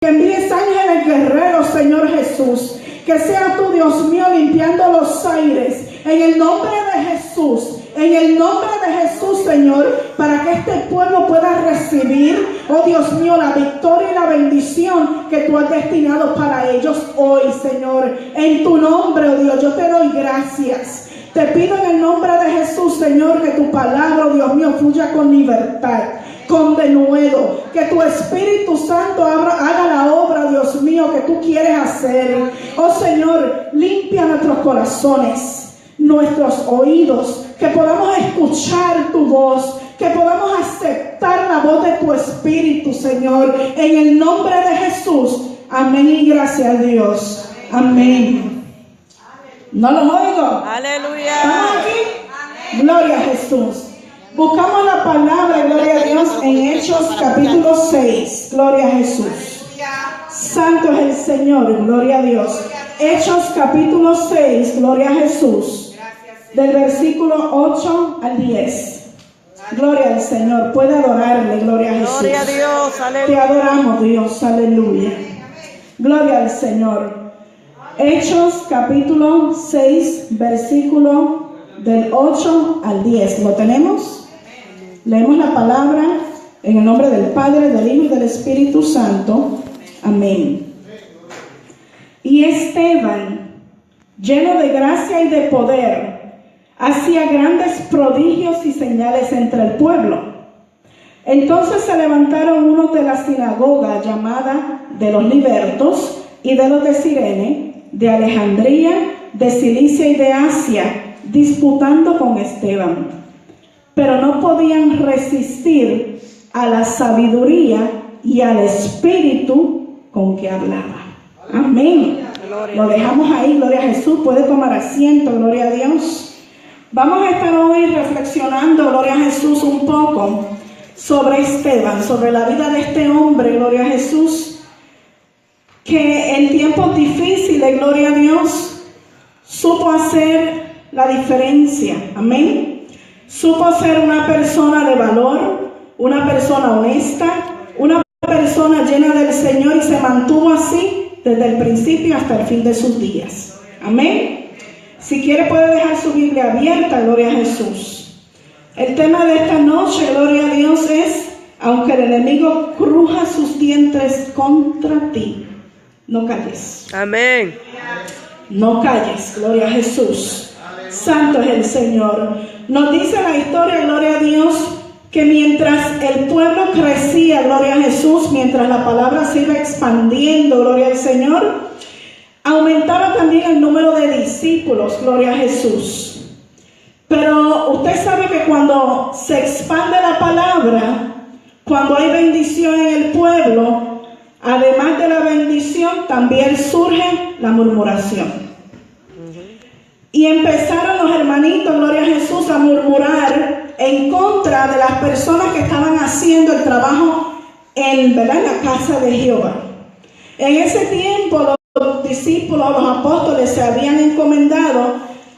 Que envíes ángeles guerreros, Señor Jesús. Que sea tú, Dios mío, limpiando los aires. En el nombre de Jesús. En el nombre de Jesús, Señor, para que este pueblo pueda recibir, oh Dios mío, la victoria y la bendición que tú has destinado para ellos hoy, Señor. En tu nombre, oh Dios, yo te doy gracias. Te pido en el nombre de Jesús, Señor, que tu palabra, oh Dios mío, fluya con libertad, con denuedo. Que tu Espíritu Santo haga la obra, Dios mío, que tú quieres hacer. Oh Señor, limpia nuestros corazones, nuestros oídos, que podamos escuchar tu voz, que podamos aceptar la voz de tu Espíritu, Señor, en el nombre de Jesús. Amén y gracias a Dios. Amén. ¿No los oigo? Aleluya. ¿Estamos aquí? Gloria a Jesús. Buscamos la palabra, gloria a Dios, en Hechos capítulo 6. Gloria a Jesús. Santo es el Señor, gloria a Dios. Hechos capítulo 6, gloria a Jesús. Del versículo 8 al 10. Gloria al Señor. Puede adorarle, gloria a Jesús. Gloria a Dios, aleluya. Te adoramos, Dios, aleluya. Gloria al Señor. Hechos capítulo 6, versículo del 8 al 10. ¿Lo tenemos? Leemos la palabra en el nombre del Padre, del Hijo y del Espíritu Santo. Amén. Y Esteban, lleno de gracia y de poder, hacía grandes prodigios y señales entre el pueblo. Entonces se levantaron unos de la sinagoga llamada de los libertos y de los de Cirene, de Alejandría, de Cilicia y de Asia, disputando con Esteban. Pero no podían resistir a la sabiduría y al espíritu con que hablaba. Amén. Lo dejamos ahí, gloria a Jesús. Puede tomar asiento, gloria a Dios. Vamos a estar hoy reflexionando, gloria a Jesús, un poco sobre Esteban, sobre la vida de este hombre, gloria a Jesús, que en tiempos difíciles, gloria a Dios, supo hacer la diferencia. Amén. Supo ser una persona de valor, una persona honesta, una persona llena del Señor, y se mantuvo así desde el principio hasta el fin de sus días. Amén. Si quiere puede dejar su Biblia abierta, gloria a Jesús. El tema de esta noche, gloria a Dios, es: aunque el enemigo cruja sus dientes contra ti, no calles. Amén. No calles, gloria a Jesús. Santo es el Señor. Nos dice la historia, gloria a Dios, que mientras el pueblo crecía, gloria a Jesús, mientras la palabra se iba expandiendo, gloria al Señor, aumentaba también el número de discípulos, gloria a Jesús. Pero usted sabe que cuando se expande la palabra, cuando hay bendición en el pueblo, además de la bendición, también surge la murmuración. Y empezaron los hermanitos, gloria a Jesús, a murmurar en contra de las personas que estaban haciendo el trabajo en la casa de Jehová. En ese tiempo los discípulos, los apóstoles, se habían encomendado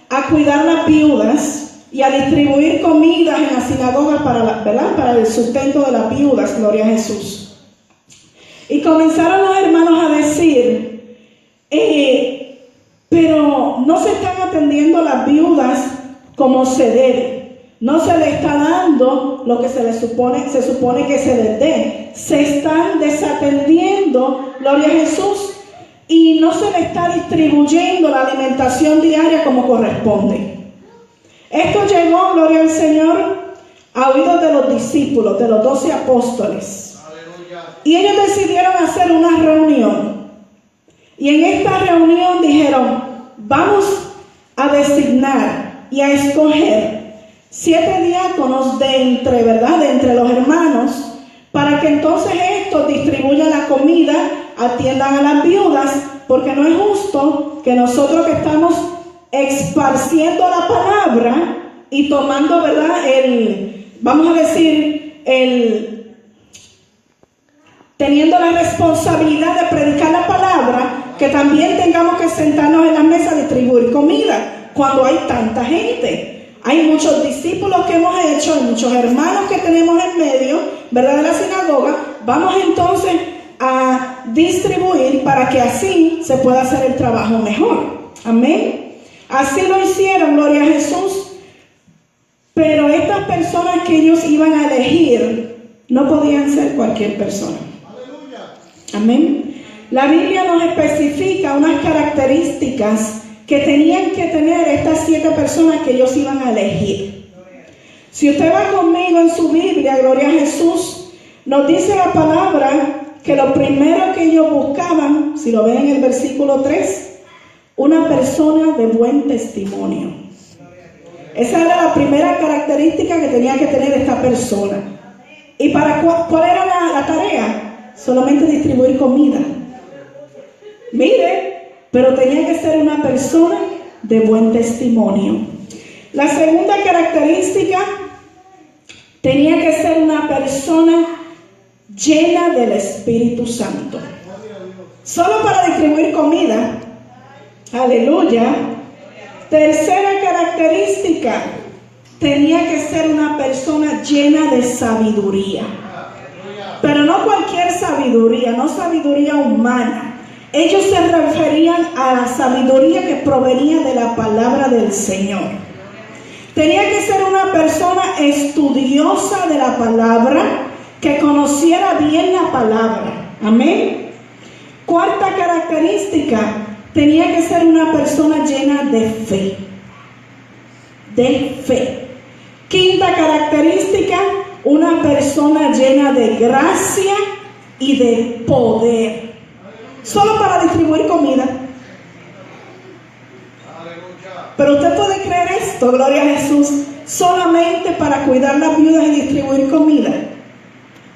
a cuidar las viudas y a distribuir comidas en las sinagogas para el sustento de las viudas, gloria a Jesús. Y comenzaron los hermanos a decir, pero no se están atendiendo a las viudas como se debe. No se les está dando lo que se supone que se les dé. Se están desatendiendo, gloria a Jesús, y no se les está distribuyendo la alimentación diaria como corresponde. Esto llegó, gloria al Señor, a oídos de los discípulos, de los 12 apóstoles. Y ellos decidieron hacer una reunión. Y en esta reunión dijeron: vamos a designar y a escoger 7 diáconos de entre los hermanos, para que entonces estos distribuyan la comida, atiendan a las viudas, porque no es justo que nosotros que estamos esparciendo la palabra y tomando, teniendo la responsabilidad de predicar la palabra, que también tengamos que sentarnos en la mesa a distribuir comida cuando hay tanta gente. Hay muchos discípulos que hemos hecho, hay muchos hermanos que tenemos en medio, ¿verdad?, de la sinagoga. Vamos entonces a distribuir para que así se pueda hacer el trabajo mejor. Amén. Así lo hicieron, gloria a Jesús. Pero estas personas que ellos iban a elegir no podían ser cualquier persona. Amén. La Biblia nos especifica unas características que tenían que tener estas 7 personas que ellos iban a elegir. Si usted va conmigo en su Biblia, gloria a Jesús, nos dice la palabra que lo primero que ellos buscaban, si lo ven en el versículo 3, una persona de buen testimonio. Esa era la primera característica que tenía que tener esta persona. ¿Y para cuál era la tarea? Solamente distribuir comida. Mire, pero tenía que ser una persona de buen testimonio. La segunda característica, tenía que ser una persona llena del Espíritu Santo. Solo para distribuir comida. Aleluya. Tercera característica, tenía que ser una persona llena de sabiduría. Pero no cualquier sabiduría, no sabiduría humana. Ellos se referían a la sabiduría que provenía de la palabra del Señor. Tenía que ser una persona estudiosa de la palabra, que conociera bien la palabra. Amén. Cuarta característica, tenía que ser una persona llena de fe. De fe. Quinta característica, una persona llena de gracia y de poder. Solo para distribuir comida. Pero usted puede creer esto, gloria a Jesús, solamente para cuidar las viudas y distribuir comida.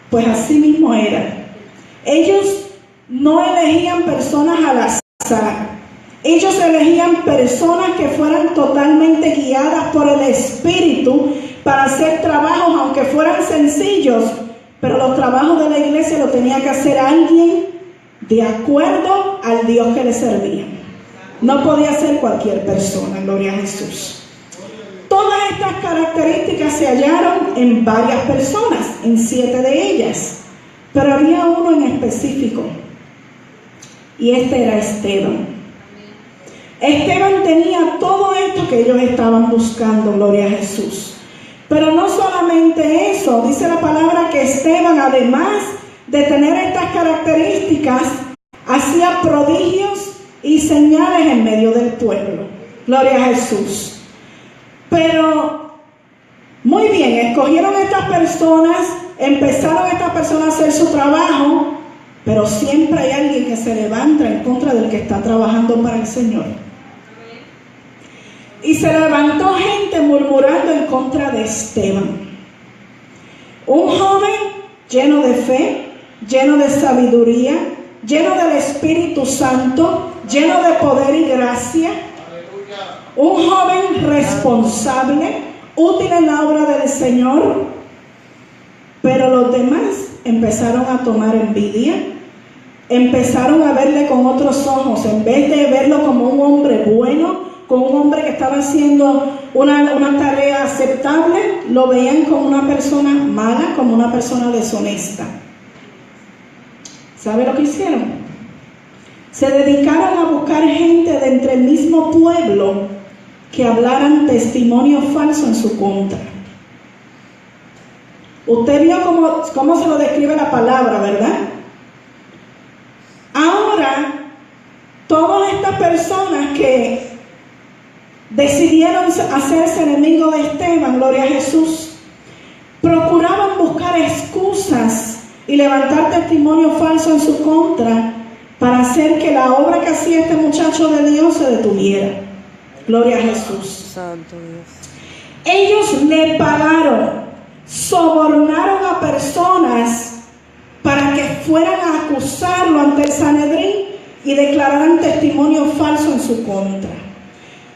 Pues así mismo era. Ellos no elegían personas al azar. Ellos elegían personas que fueran totalmente guiadas por el Espíritu para hacer trabajos, aunque fueran sencillos, pero los trabajos de la iglesia lo tenía que hacer alguien de acuerdo al Dios que le servía. No podía ser cualquier persona, gloria a Jesús. Todas estas características se hallaron en varias personas, en 7 de ellas, pero había uno en específico, y este era Esteban. Esteban tenía todo esto que ellos estaban buscando, gloria a Jesús. Pero no solamente eso, dice la palabra que Esteban, además de tener estas características, hacía prodigios y señales en medio del pueblo. Gloria a Jesús. Pero, muy bien, escogieron estas personas, empezaron estas personas a hacer su trabajo, pero siempre hay alguien que se levanta en contra del que está trabajando para el Señor. Y se levantó gente murmurando en contra de Esteban. Un joven lleno de fe, lleno de sabiduría, lleno del Espíritu Santo, lleno de poder y gracia. Un joven responsable, útil en la obra del Señor. Pero los demás empezaron a tomar envidia, empezaron a verle con otros ojos. En vez de verlo como un hombre bueno, como un hombre que estaba haciendo una tarea aceptable, lo veían como una persona mala, como una persona deshonesta. ¿Sabe lo que hicieron? Se dedicaron a buscar gente de entre el mismo pueblo que hablaran testimonio falso en su contra. Usted vio cómo se lo describe la palabra, ¿verdad? Ahora, todas estas personas que decidieron hacerse enemigos de Esteban, gloria a Jesús, procuraban buscar excusas y levantar testimonio falso en su contra para hacer que la obra que hacía este muchacho de Dios se detuviera. Gloria a Jesús. Santo Dios. Ellos le pagaron, sobornaron a personas para que fueran a acusarlo ante el Sanedrín y declararan testimonio falso en su contra.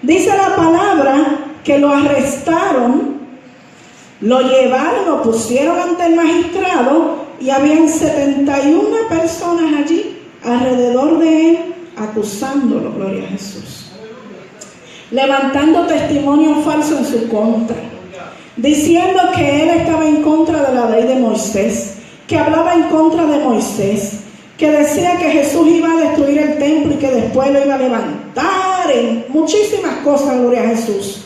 Dice la palabra que lo arrestaron, lo llevaron, lo pusieron ante el magistrado y habían 71 personas allí alrededor de él acusándolo, gloria a Jesús, levantando testimonio falso en su contra, diciendo que él estaba en contra de la ley de Moisés, que hablaba en contra de Moisés, que decía que Jesús iba a destruir el templo y que después lo iba a levantar, en muchísimas cosas, gloria a Jesús.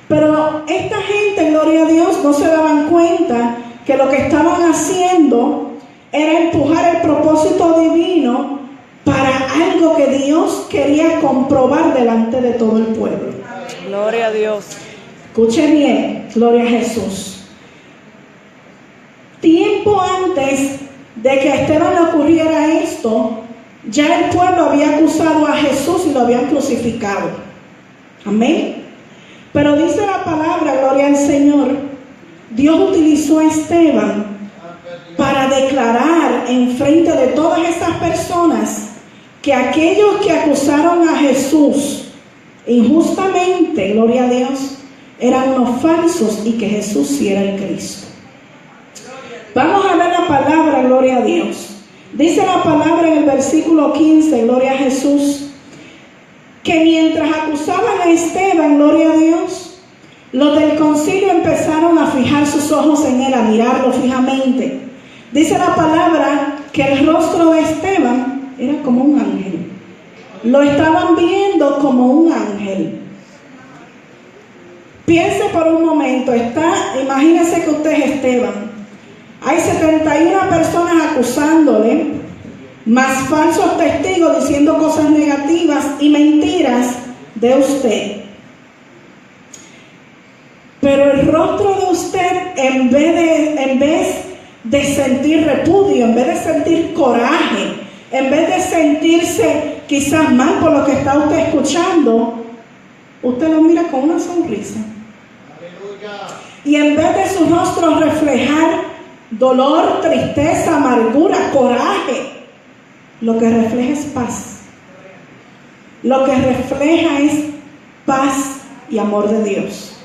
Pero esta gente, gloria a Dios, no se daban cuenta que lo que estaban haciendo era empujar el propósito divino para algo que Dios quería comprobar delante de todo el pueblo. Gloria a Dios. Escuche bien, gloria a Jesús. Tiempo antes de que a Esteban le ocurriera esto, ya el pueblo había acusado a Jesús y lo habían crucificado. Amén. Pero dice la palabra, gloria al Señor, Dios utilizó a Esteban para declarar en frente de todas esas personas que aquellos que acusaron a Jesús injustamente, gloria a Dios, eran unos falsos y que Jesús sí era el Cristo. Vamos a ver la palabra, gloria a Dios. Dice la palabra en el versículo 15, gloria a Jesús, que mientras acusaban a Esteban, gloria a Dios, los del concilio empezaron a fijar sus ojos en él, a mirarlo fijamente. Dice la palabra que el rostro de Esteban era como un ángel. Lo estaban viendo como un ángel. Piense por un momento, imagínese que usted es Esteban. Hay 71 personas acusándole, más falsos testigos diciendo cosas negativas y mentiras de usted. Pero el rostro de usted, en vez de sentir repudio, en vez de sentir coraje, en vez de sentirse quizás mal por lo que está usted escuchando, usted lo mira con una sonrisa. Y en vez de su rostro reflejar dolor, tristeza, amargura, coraje, lo que refleja es paz. Lo que refleja es paz y amor de Dios.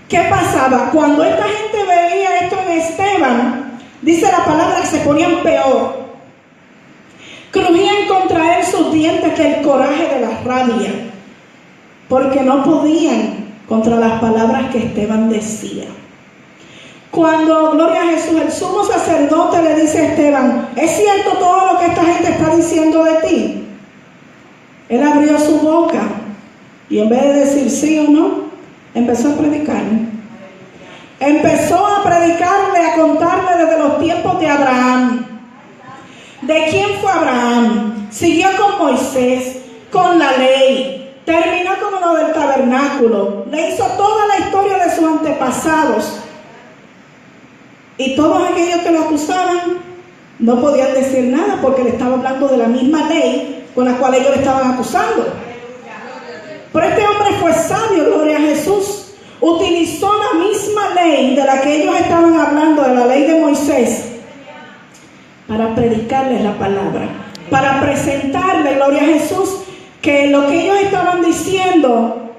¿Qué pasaba? Cuando esta gente veía esto en Esteban, dice la palabra que se ponían peor. Crujían contra él sus dientes que el coraje de la rabia, porque no podían contra las palabras que Esteban decía. Cuando, gloria a Jesús, el sumo sacerdote le dice a Esteban, ¿es cierto todo lo que esta gente está diciendo de ti? Él abrió su boca y en vez de decir sí o no, empezó a predicarle. Empezó a predicarle, a contarle desde los tiempos de Abraham. ¿De quién fue Abraham? Siguió con Moisés, con la ley. Terminó con lo del tabernáculo. Le hizo toda la historia de sus antepasados. Y todos aquellos que lo acusaban no podían decir nada porque le estaba hablando de la misma ley con la cual ellos le estaban acusando. Pero este hombre fue sabio, gloria a Jesús. Utilizó la misma ley de la que ellos estaban hablando, de la ley de Moisés, para predicarles la palabra, para presentarle, gloria a Jesús, que lo que ellos estaban diciendo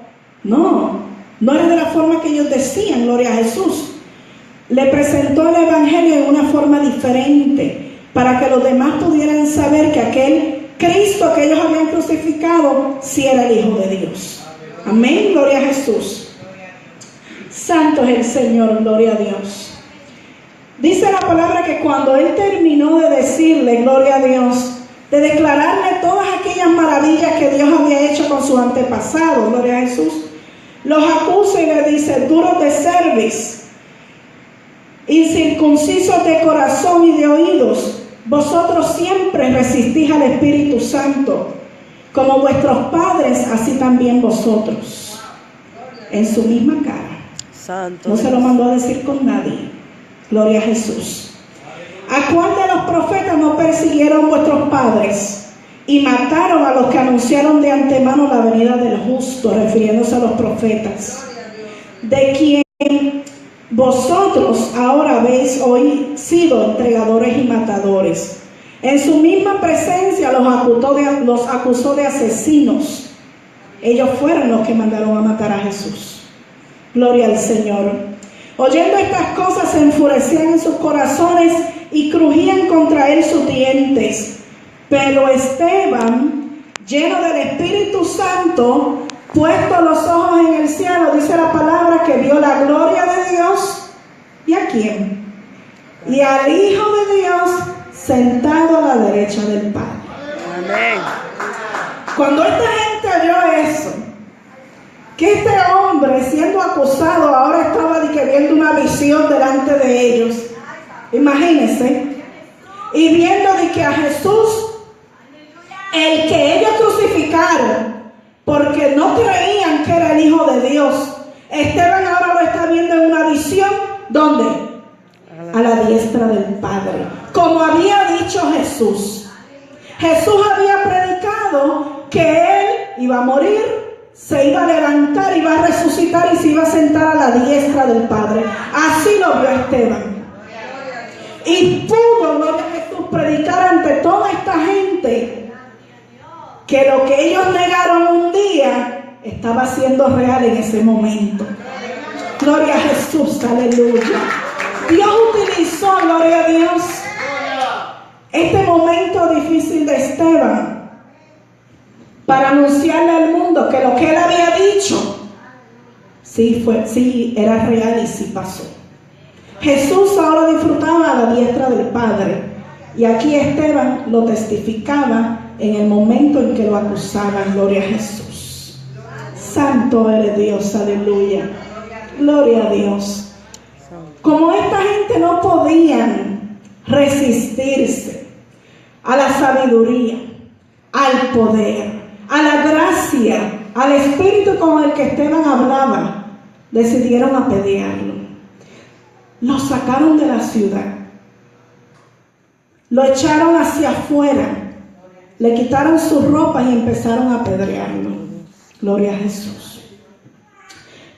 no era de la forma que ellos decían, gloria a Jesús. Le presentó el evangelio de una forma diferente, para que los demás pudieran saber que aquel Cristo que ellos habían crucificado sí era el Hijo de Dios. Amén, gloria a Jesús. Santo es el Señor, gloria a Dios. Dice la palabra que cuando él terminó de decirle, gloria a Dios, de declararle todas aquellas maravillas que Dios había hecho con sus antepasados, gloria a Jesús, los acusa y le dice, duros de cerviz, incircuncisos de corazón y de oídos, vosotros siempre resistís al Espíritu Santo, como vuestros padres, así también vosotros. En su misma cara. Santo No se lo mandó a decir con nadie. Gloria a Jesús. ¿A cuál de los profetas no persiguieron vuestros padres y mataron a los que anunciaron de antemano la venida del justo, refiriéndose a los profetas? De quien vosotros ahora habéis hoy sido entregadores y matadores. En su misma presencia los acusó de asesinos. Ellos fueron los que mandaron a matar a Jesús. Gloria al Señor. Oyendo estas cosas se enfurecían en sus corazones y crujían contra él sus dientes. Pero Esteban, lleno del Espíritu Santo, puesto los ojos en el cielo, dice la palabra que vio la gloria de Dios. ¿Y a quién? Y al Hijo de Dios sentado a la derecha del Padre. Amén. Cuando esta gente vio eso, que este hombre siendo acusado ahora estaba viendo una visión delante de ellos, imagínense, y viendo de que a Jesús, el que ellos crucificaron, porque no creían que era el Hijo de Dios, Esteban ahora lo está viendo en una visión, ¿dónde? A la diestra del Padre, como había dicho Jesús. Jesús había predicado que él iba a morir, se iba a levantar, iba a resucitar y se iba a sentar a la diestra del Padre. Así lo vio Esteban. Y pudo, gloria a Jesús, predicar ante toda esta gente que lo que ellos negaron un día estaba siendo real en ese momento. Gloria a Jesús, aleluya. Dios utilizó, gloria a Dios, este momento difícil de Esteban para anunciarle al mundo que lo que él había dicho sí era real y sí pasó. Jesús ahora disfrutaba a la diestra del Padre, y aquí Esteban lo testificaba en el momento en que lo acusaban. Gloria a Jesús. Santo eres Dios, aleluya. Gloria a Dios. Como esta gente no podían resistirse a la sabiduría, al poder, a la gracia, al espíritu con el que Esteban hablaba, decidieron apedrearlo. Lo sacaron de la ciudad, lo echaron hacia afuera, le quitaron sus ropas y empezaron a apedrearlo. Gloria a Jesús.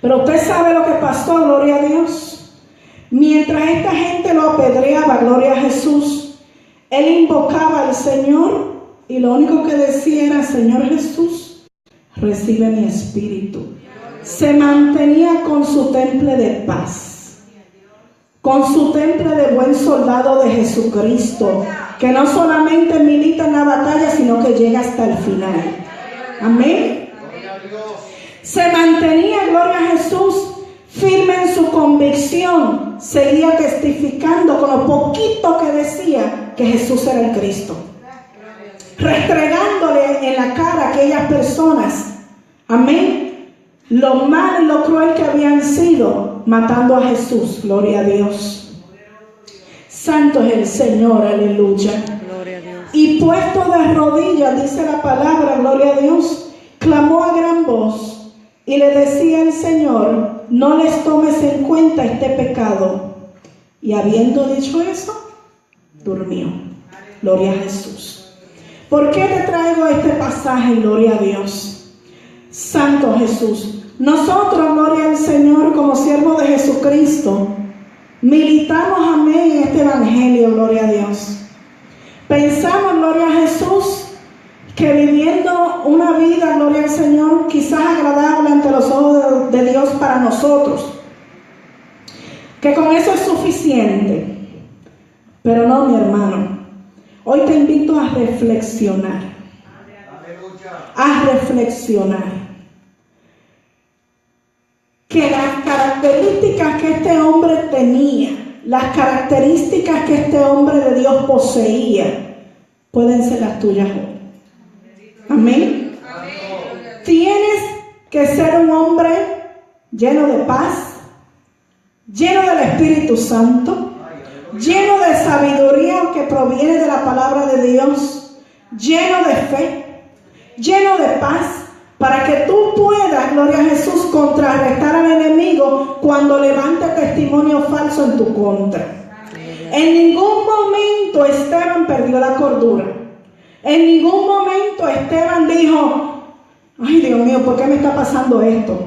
Pero usted sabe lo que pasó, gloria a Dios. Mientras esta gente lo apedreaba, gloria a Jesús, él invocaba al Señor y lo único que decía era: Señor Jesús, recibe mi espíritu. Se mantenía con su temple de paz, con su temple de buen soldado de Jesucristo, que no solamente milita en la batalla, sino que llega hasta el final. Amén. Se mantenía, gloria a Jesús, firme en su convicción, seguía testificando con lo poquito que decía que Jesús era el Cristo, restregándole en la cara a aquellas personas, amén, lo mal y lo cruel que habían sido, matando a Jesús. Gloria a Dios. Santo es el Señor, aleluya. Gloria a Dios. Y puesto de rodillas, dice la palabra, gloria a Dios, clamó a gran voz y le decía al Señor: no les tomes en cuenta este pecado. Y habiendo dicho eso, durmió. Gloria a Jesús. ¿Por qué te traigo este pasaje? Gloria a Dios. Santo Jesús. Nosotros, gloria al Señor, como siervos de Jesucristo, militamos, amén, en este evangelio, gloria a Dios. Pensamos, gloria a Jesús, que viviendo una vida, gloria al Señor, quizás agradable ante los ojos de Dios para nosotros, que con eso es suficiente. Pero no, mi hermano. Hoy te invito a reflexionar. A reflexionar. Que las características que este hombre tenía, las características que este hombre de Dios poseía, pueden ser las tuyas hoy. Amén. Tienes que ser un hombre lleno de paz, lleno del Espíritu Santo, lleno de sabiduría que proviene de la palabra de Dios, lleno de fe, lleno de paz, para que tú puedas, gloria a Jesús, contrarrestar al enemigo cuando levante testimonio falso en tu contra. En ningún momento Esteban perdió la cordura. En ningún momento Esteban dijo: ay, Dios mío, ¿por qué me está pasando esto?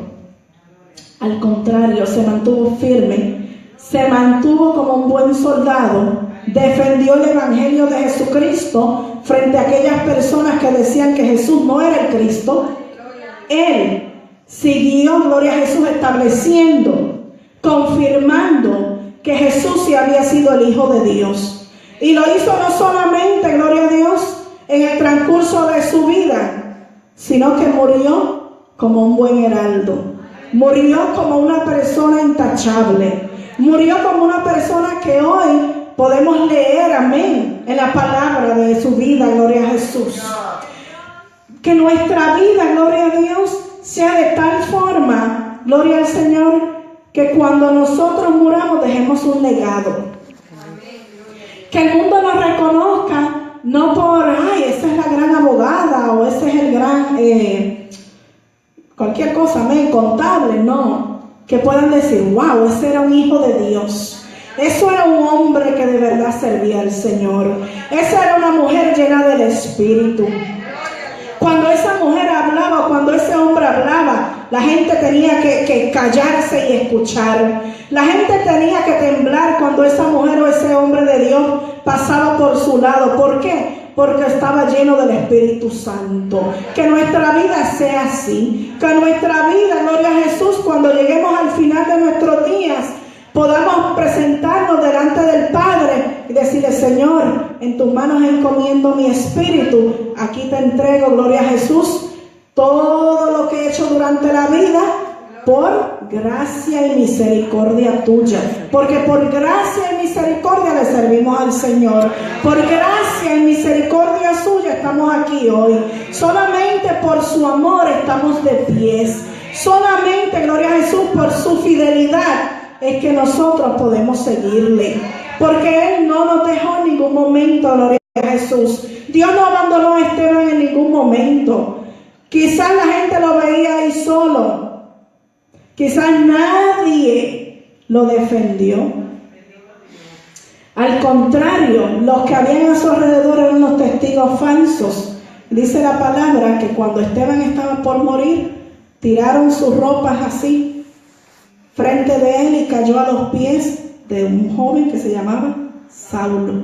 Al contrario, se mantuvo firme, se mantuvo como un buen soldado, defendió el evangelio de Jesucristo frente a aquellas personas que decían que Jesús no era el Cristo. Él siguió, gloria a Jesús, estableciendo, confirmando que Jesús sí había sido el Hijo de Dios. Y lo hizo no solamente, gloria a Dios, en el transcurso de su vida, sino que murió como un buen heraldo. Murió como una persona intachable. Murió como una persona que hoy podemos leer, amén, en la palabra de su vida, gloria a Jesús. Que nuestra vida, gloria a Dios, sea de tal forma, gloria al Señor, que cuando nosotros muramos dejemos un legado. Que el mundo nos reconozca, no por, ay, esa es la gran abogada, o ese es el gran, cualquier cosa, amén, contable, no. Que puedan decir, wow, ese era un hijo de Dios. Eso era un hombre que de verdad servía al Señor. Esa era una mujer llena del Espíritu. Cuando esa mujer hablaba, cuando ese hombre hablaba, la gente tenía que callarse y escuchar. La gente tenía que temblar cuando esa mujer o ese hombre de Dios pasaba por su lado. ¿Por qué? Porque estaba lleno del Espíritu Santo. Que nuestra vida sea así. Que nuestra vida, gloria a Jesús, cuando lleguemos al final de nuestros días, podamos presentarnos delante del Padre y decirle, Señor, en tus manos encomiendo mi espíritu. Aquí te entrego, gloria a Jesús, todo lo que he hecho durante la vida por gracia y misericordia tuya. Porque por gracia y misericordia le servimos al Señor. Por gracia y misericordia suya estamos aquí hoy. Solamente por su amor estamos de pies. Solamente, gloria a Jesús, por su fidelidad es que nosotros podemos seguirle, porque Él no nos dejó en ningún momento, gloria a Jesús. Dios no abandonó a Esteban en ningún momento. Quizás la gente lo veía ahí solo, quizás nadie lo defendió. Al contrario, los que habían a su alrededor eran los testigos falsos. Dice la palabra que cuando Esteban estaba por morir, tiraron sus ropas así frente de él y cayó a los pies de un joven que se llamaba Saulo.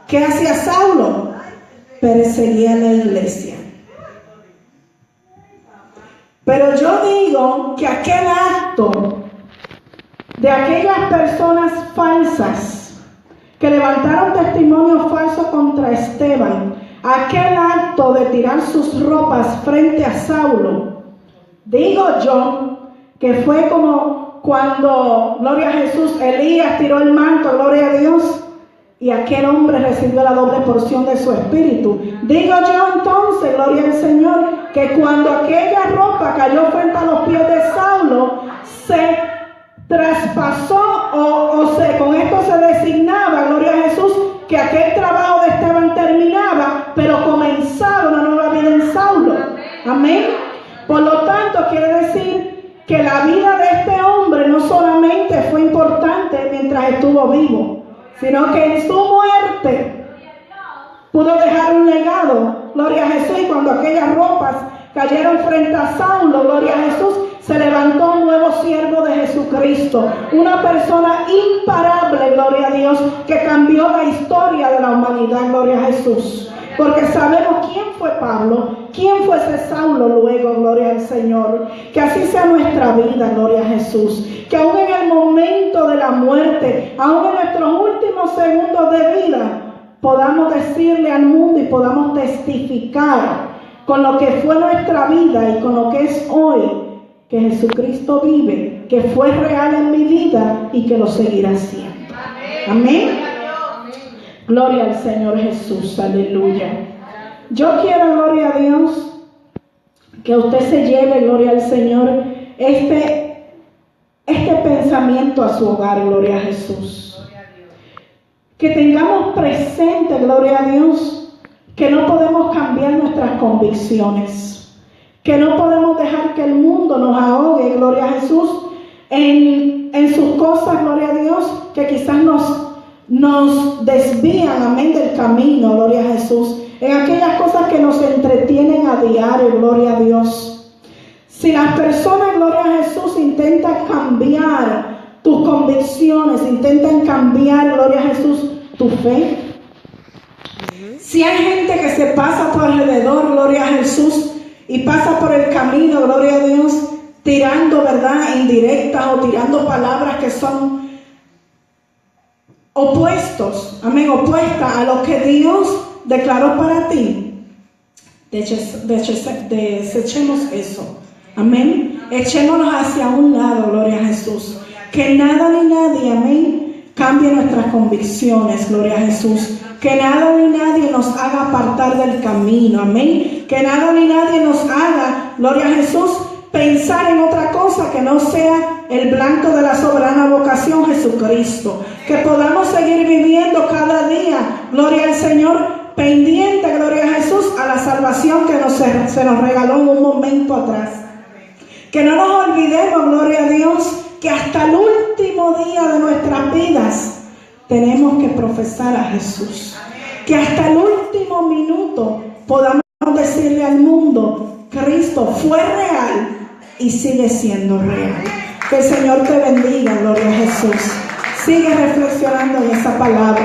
¿Qué hacía Saulo? Perseguía la iglesia. Pero yo digo que aquel acto de aquellas personas falsas que levantaron testimonio falso contra Esteban, aquel acto de tirar sus ropas frente a Saulo, digo yo que fue como cuando, gloria a Jesús, Elías tiró el manto, gloria a Dios, y aquel hombre recibió la doble porción de su espíritu. Digo yo entonces, gloria al Señor, que cuando aquella ropa cayó frente a los pies de Saulo, se traspasó con esto se designaba, gloria a Jesús, que aquel trabajo de Esteban terminaba, pero comenzaba una nueva vida en Saulo. Amén. Por lo tanto, quiere decir que la vida de este hombre no solamente fue importante mientras estuvo vivo, sino que en su muerte pudo dejar un legado, gloria a Jesús. Y cuando aquellas ropas cayeron frente a Saulo, gloria a Jesús, se levantó un nuevo siervo de Jesucristo, una persona imparable, gloria a Dios, que cambió la historia de la humanidad, gloria a Jesús. Porque sabemos quién fue Pablo, quién fue ese Saulo luego, gloria al Señor. Que así sea nuestra vida, gloria a Jesús. Que aún en el momento de la muerte, aún en nuestros últimos segundos de vida, podamos decirle al mundo y podamos testificar con lo que fue nuestra vida y con lo que es hoy, que Jesucristo vive, que fue real en mi vida y que lo seguirá siendo. Amén. Gloria al Señor Jesús, aleluya. Yo quiero, gloria a Dios, que usted se lleve, gloria al Señor, este pensamiento a su hogar, gloria a Jesús. Que tengamos presente, gloria a Dios, que no podemos cambiar nuestras convicciones, que no podemos dejar que el mundo nos ahogue, gloria a Jesús, en sus cosas, gloria a Dios, que quizás nos desvían, amén, del camino, gloria a Jesús, en aquellas cosas que nos entretienen a diario, gloria a Dios. Si las personas, gloria a Jesús, intentan cambiar tus convicciones, intentan cambiar, gloria a Jesús, tu fe. Si hay gente que se pasa por alrededor, gloria a Jesús, y pasa por el camino, gloria a Dios, tirando, ¿verdad?, indirectas o tirando palabras que son opuestos, amén, opuestas a lo que Dios declaró para ti. Desechemos eso, amén. Echémonos hacia un lado, gloria a Jesús. Que nada ni nadie, amén, cambie nuestras convicciones, gloria a Jesús. Que nada ni nadie nos haga apartar del camino, amén. Que nada ni nadie nos haga, gloria a Jesús, pensar en otra cosa que no sea el blanco de la soberana vocación, Jesucristo. Que podamos seguir viviendo cada día, gloria al Señor, pendiente, gloria a Jesús, a la salvación que se nos regaló en un momento atrás. Que no nos olvidemos, gloria a Dios, que hasta el último día de nuestras vidas tenemos que profesar a Jesús. Que hasta el último minuto podamos decirle al mundo, Cristo fue real y sigue siendo real. Que el Señor te bendiga, gloria a Jesús. Sigue reflexionando en esa palabra.